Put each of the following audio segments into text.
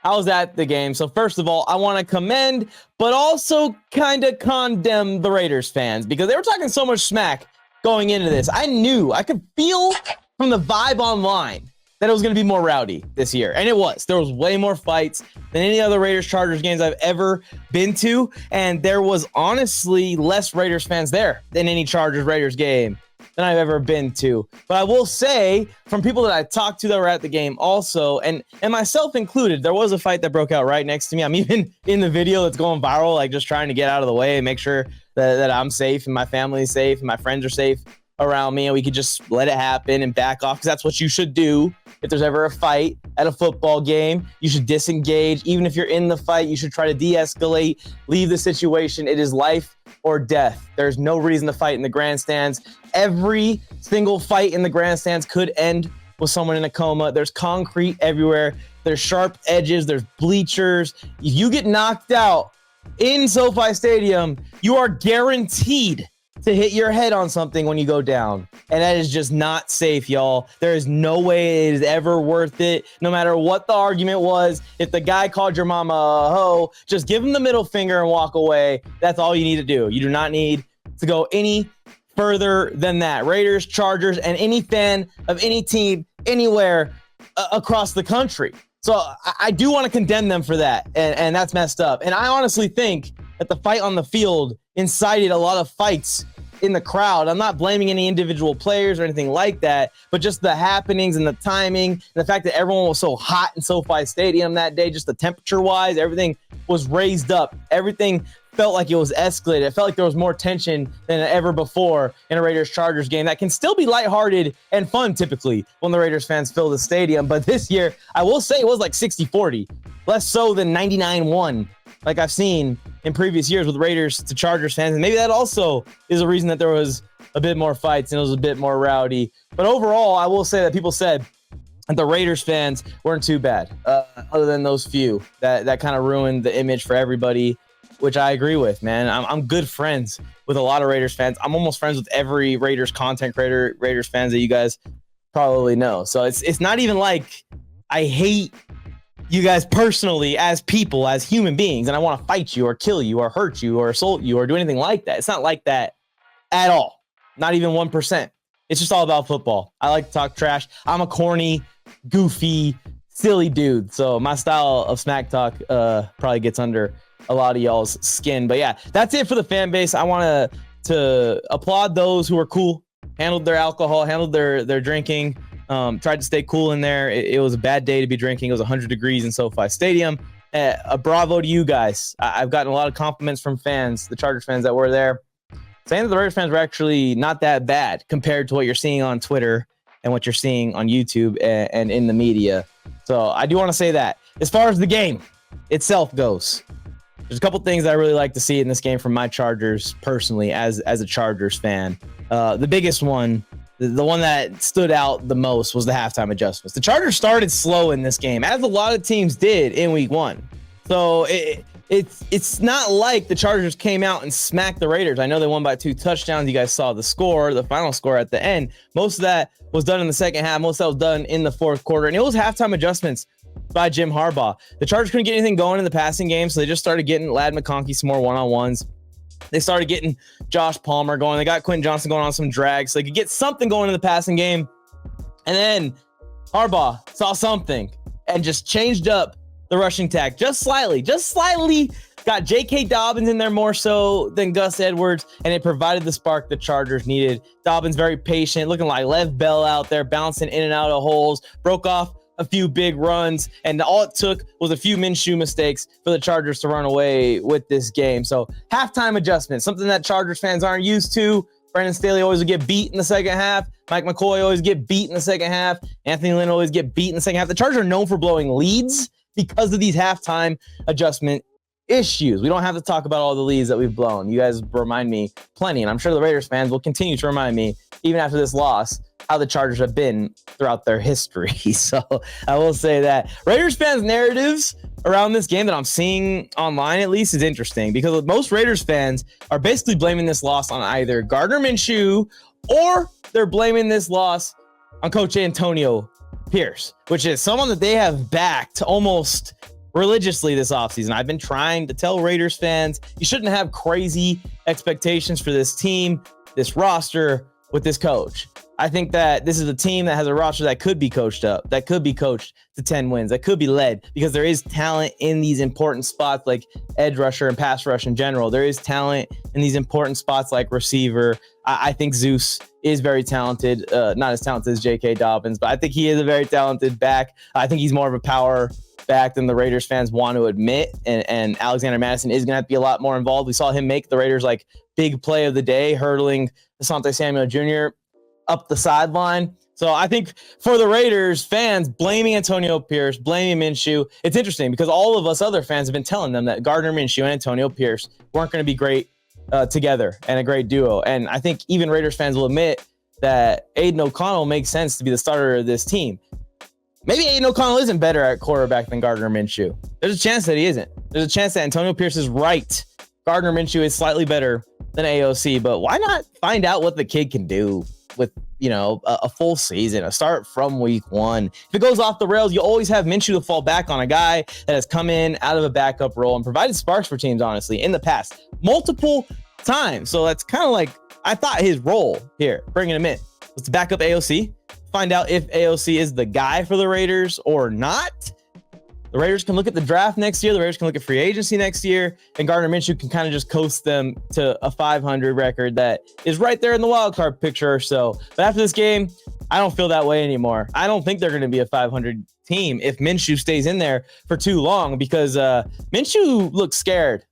I was at the game. So first of all, I want to commend, but also kind of condemn the Raiders fans because they were talking so much smack going into this. I could feel from the vibe online that it was going to be more rowdy this year. And it was. There was way more fights than any other Raiders-Chargers games I've ever been to. And there was honestly less Raiders fans there than any Chargers-Raiders game than I've ever been to. But I will say, from people that I talked to that were at the game also, and myself included, there was a fight that broke out right next to me. I'm even in the video that's going viral, like just trying to get out of the way and make sure that I'm safe and my family is safe and my friends are safe around me, and we could just let it happen and back off, because that's what you should do. If there's ever a fight at a football game, you should disengage. Even if you're in the fight, you should try to de-escalate, leave the situation. It is life or death. There's no reason to fight in the grandstands. Every single fight in the grandstands could end with someone in a coma. There's concrete everywhere. There's sharp edges. There's bleachers. If you get knocked out in SoFi Stadium, you are guaranteed to hit your head on something when you go down. And that is just not safe, y'all. There is no way it is ever worth it. No matter what the argument was, if the guy called your mama a hoe, just give him the middle finger and walk away. That's all you need to do. You do not need to go any further than that. Raiders, Chargers, and any fan of any team anywhere across the country. So I do want to condemn them for that, and that's messed up. And I honestly think that the fight on the field incited a lot of fights in the crowd. I'm not blaming any individual players or anything like that, but just the happenings and the timing and the fact that everyone was so hot in SoFi Stadium that day, just the temperature-wise, everything was raised up. Everything felt like it was escalated. It felt like there was more tension than ever before in a Raiders-Chargers game that can still be lighthearted and fun typically when the Raiders fans fill the stadium. But this year, I will say it was like 60-40, less so than 99-1 like I've seen in previous years with Raiders to Chargers fans. And maybe that also is a reason that there was a bit more fights and it was a bit more rowdy. But overall, I will say that people said that the Raiders fans weren't too bad, other than those few that kind of ruined the image for everybody, which I agree with, man. I'm good friends with a lot of Raiders fans. I'm almost friends with every Raiders content creator, Raiders fans that you guys probably know. So it's not even like I hate you guys personally as people, as human beings, and I want to fight you or kill you or hurt you or assault you or do anything like that. It's not like that at all. Not even 1%. It's just all about football. I like to talk trash. I'm a corny, goofy, silly dude. So my style of smack talk probably gets under a lot of y'all's skin. But yeah, that's it for the fan base. I want to applaud those who are cool, handled their alcohol, handled their drinking, tried to stay cool in there. It was a bad day to be drinking. It was 100 degrees in SoFi Stadium. A bravo to you guys. I've gotten a lot of compliments from fans, the Chargers fans that were there, saying that the Raiders fans were actually not that bad compared to what you're seeing on Twitter and what you're seeing on YouTube and in the media. So I do want to say that. As far as the game itself goes, there's a couple things I really like to see in this game from my Chargers personally as a Chargers fan. The biggest one, the one that stood out the most, was the halftime adjustments. The Chargers started slow in this game, as a lot of teams did in week one. So it's not like the Chargers came out and smacked the Raiders. I know they won by 2 touchdowns. You guys saw the score, the final score at the end. Most of that was done in the second half. Most of that was done in the fourth quarter. And it was halftime adjustments by Jim Harbaugh. The Chargers couldn't get anything going in the passing game, so they just started getting Ladd McConkey some more one-on-ones. They started getting Josh Palmer going. They got Quentin Johnson going on some drags, so they could get something going in the passing game. And then Harbaugh saw something and just changed up the rushing tack just slightly. Got J.K. Dobbins in there more so than Gus Edwards, and it provided the spark the Chargers needed. Dobbins very patient, looking like Lev Bell out there, bouncing in and out of holes, broke off a few big runs, and all it took was a few Minshew mistakes for the Chargers to run away with this game. So halftime adjustment, something that Chargers fans aren't used to. Brandon Staley always would get beat in the second half. Mike McCoy always get beat in the second half. Anthony Lynn always get beat in the second half. The Chargers are known for blowing leads because of these halftime adjustment issues. We don't have to talk about all the leads that we've blown. You guys remind me plenty, and I'm sure the Raiders fans will continue to remind me, even after this loss, how the Chargers have been throughout their history. So I will say that Raiders fans' narratives around this game that I'm seeing online, at least, is interesting, because most Raiders fans are basically blaming this loss on either Gardner Minshew or they're blaming this loss on Coach Antonio Pierce, which is someone that they have backed almost religiously this offseason. I've been trying to tell Raiders fans, you shouldn't have crazy expectations for this team, this roster, with this coach. I think that this is a team that has a roster that could be coached up, that could be coached to 10 wins, that could be led, because there is talent in these important spots like edge rusher and pass rush in general. There is talent in these important spots like receiver. I think Zeus is very talented, not as talented as J.K. Dobbins, but I think he is a very talented back. I think he's more of a power back than the Raiders fans want to admit, and Alexander Madison is going to have to be a lot more involved. We saw him make the Raiders like big play of the day, hurdling Asante Samuel Jr. up the sideline. So I think for the Raiders fans, blaming Antonio Pierce, blaming Minshew, it's interesting because all of us other fans have been telling them that Gardner Minshew and Antonio Pierce weren't going to be great together and a great duo. And I think even Raiders fans will admit that Aiden O'Connell makes sense to be the starter of this team. Maybe Aiden O'Connell isn't better at quarterback than Gardner Minshew. There's a chance that he isn't. There's a chance that Antonio Pierce is right. Gardner Minshew is slightly better than AOC, but why not find out what the kid can do with, a full season, a start from week one? If it goes off the rails, you always have Minshew to fall back on, a guy that has come in out of a backup role and provided sparks for teams, honestly, in the past, multiple times. So that's kind of like, I thought his role here, bringing him in, was to back up AOC, find out if AOC is the guy for the Raiders or not. The Raiders can look at the draft next year. The Raiders can look at free agency next year. And Gardner Minshew can kind of just coast them to a 500 record that is right there in the wild card picture or so. But after this game, I don't feel that way anymore. I don't think they're going to be a 500 team if Minshew stays in there for too long, because Minshew looks scared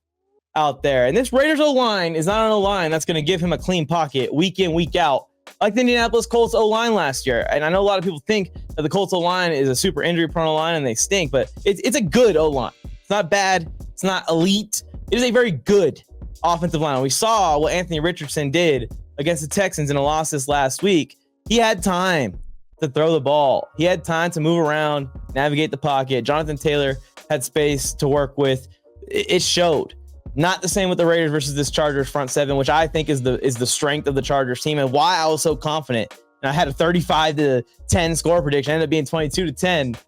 out there. And this Raiders O-line is not an O-line that's going to give him a clean pocket week in, week out, like the Indianapolis Colts O-line last year. And I know a lot of people think that the Colts O-line is a super injury-prone O-line and they stink, but it's a good O-line. It's not bad. It's not elite. It is a very good offensive line. We saw what Anthony Richardson did against the Texans in a loss this last week. He had time to throw the ball. He had time to move around, navigate the pocket. Jonathan Taylor had space to work with. It showed. Not the same with the Raiders versus this Chargers front seven, which I think is the strength of the Chargers team and why I was so confident. And I had a 35-10 score prediction, ended up being 22-10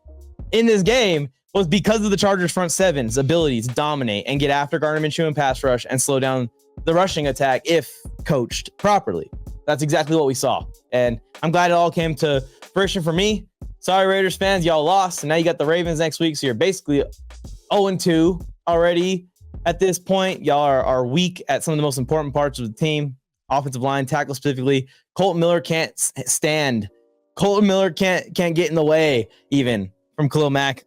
in this game, was because of the Chargers front seven's ability to dominate and get after Gardner Minshew and pass rush and slow down the rushing attack if coached properly. That's exactly what we saw. And I'm glad it all came to fruition for me. Sorry, Raiders fans, y'all lost. And now you got the Ravens next week. So you're basically 0-2 already. At this point, y'all are weak at some of the most important parts of the team. Offensive line, tackle specifically. Colton Miller can't stand. Colton Miller can't get in the way even from Khalil Mack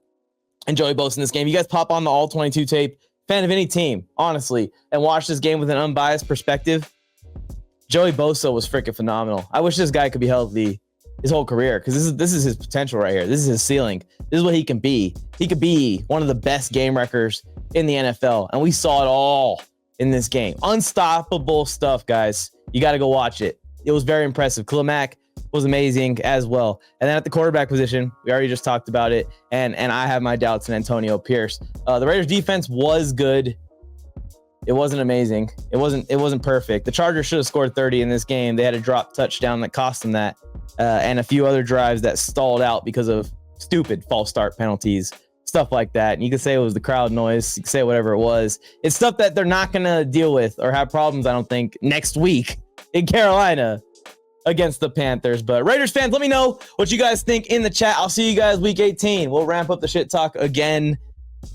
and Joey Bosa in this game. You guys pop on the all 22 tape, fan of any team, honestly, and watch this game with an unbiased perspective. Joey Bosa was freaking phenomenal. I wish this guy could be healthy his whole career, because this is his potential right here. This is his ceiling. This is what he can be. He could be one of the best game wreckers in the NFL, and we saw it all in this game. Unstoppable stuff, guys. You got to go watch it. It was very impressive. Khalil Mack was amazing as well. And then at the quarterback position, we already just talked about it, and I have my doubts in Antonio Pierce. The Raiders defense was good. It wasn't amazing. It wasn't perfect. The Chargers should have scored 30 in this game. They had a drop touchdown that cost them that, and a few other drives that stalled out because of stupid false start penalties, stuff like that. And you can say it was the crowd noise. You can say whatever it was. It's stuff that they're not going to deal with or have problems, I don't think, next week in Carolina against the Panthers. But Raiders fans, let me know what you guys think in the chat. I'll see you guys week 18. We'll ramp up the shit talk again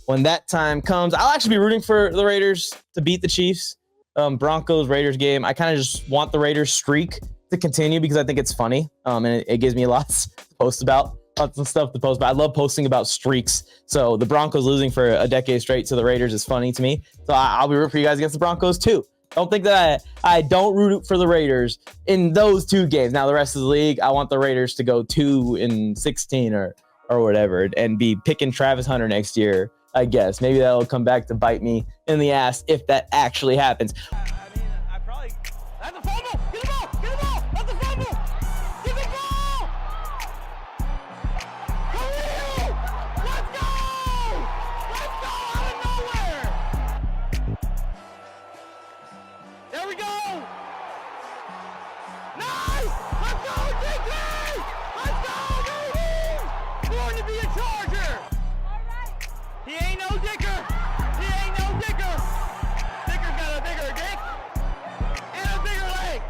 when that time comes. I'll actually be rooting for the Raiders to beat the Chiefs. Broncos-Raiders game. I kind of just want the Raiders streak to continue because I think it's funny. And it gives me lots to post about. Lots of stuff to post, but I love posting about streaks. So the Broncos losing for a decade straight to the Raiders is funny to me. So I'll be rooting for you guys against the Broncos too. Don't think that I don't root for the Raiders in those two games. Now the rest of the league, I want the Raiders to go 2-16 or whatever and be picking Travis Hunter next year, I guess. Maybe that'll come back to bite me in the ass if that actually happens. I probably... That's a fumble! Get the ball! Get the ball! That's a fumble! Get the ball! Khalil! Let's go! Let's go out of nowhere! There we go! Nice! Let's go, JK! Let's go, baby! Born to be a Charger! All right. He ain't ain't no dicker. He ain't no dicker. Dicker's got a bigger dick and a bigger leg.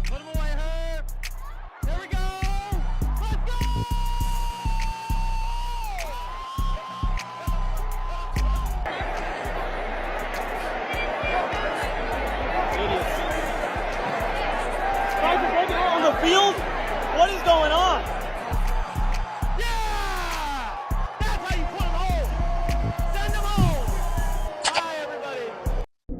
Put him away, Herb. There we go. Let's go. On the field? What is going on? Yeah! That's how you put them home. Send them home. Bye, everybody.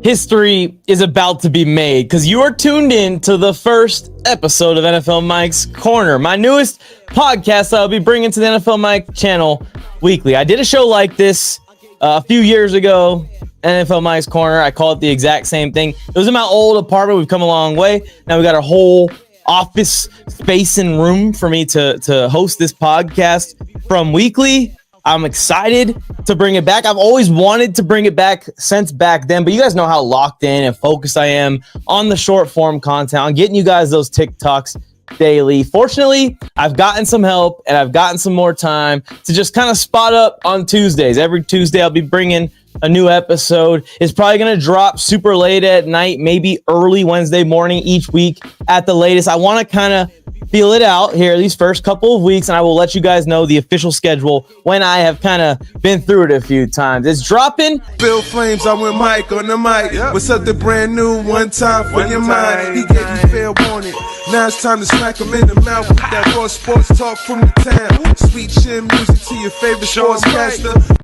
History is about to be made because you are tuned in to the first episode of NFL Mike's Corner, my newest podcast I'll be bringing to the NFL Mike channel weekly. I did a show like this a few years ago, NFL Mike's Corner. I call it the exact same thing. It was in my old apartment. We've come a long way. Now we got a whole office space and room for me to host this podcast from weekly. I'm excited to bring it back. I've always wanted to bring it back since back then, but you guys know how locked in and focused I am on the short form content, on getting you guys those TikToks daily. Fortunately, I've gotten some help and I've gotten some more time to just kind of spot up on Tuesdays. Every Tuesday, I'll be bringing a new episode. It's probably going to drop super late at night, maybe early Wednesday morning each week at the latest. I want to kind of feel it out here these first couple of weeks, and I will let you guys know the official schedule when I have kind of been through it a few times. It's dropping. Bill Flames, I'm with Mike on the mic. What's up, the brand new one time for your mind? He gave you fair warning. Now it's time to smack him in the mouth with that raw sports talk from the town. Sweet chin music to your favorite sportscaster.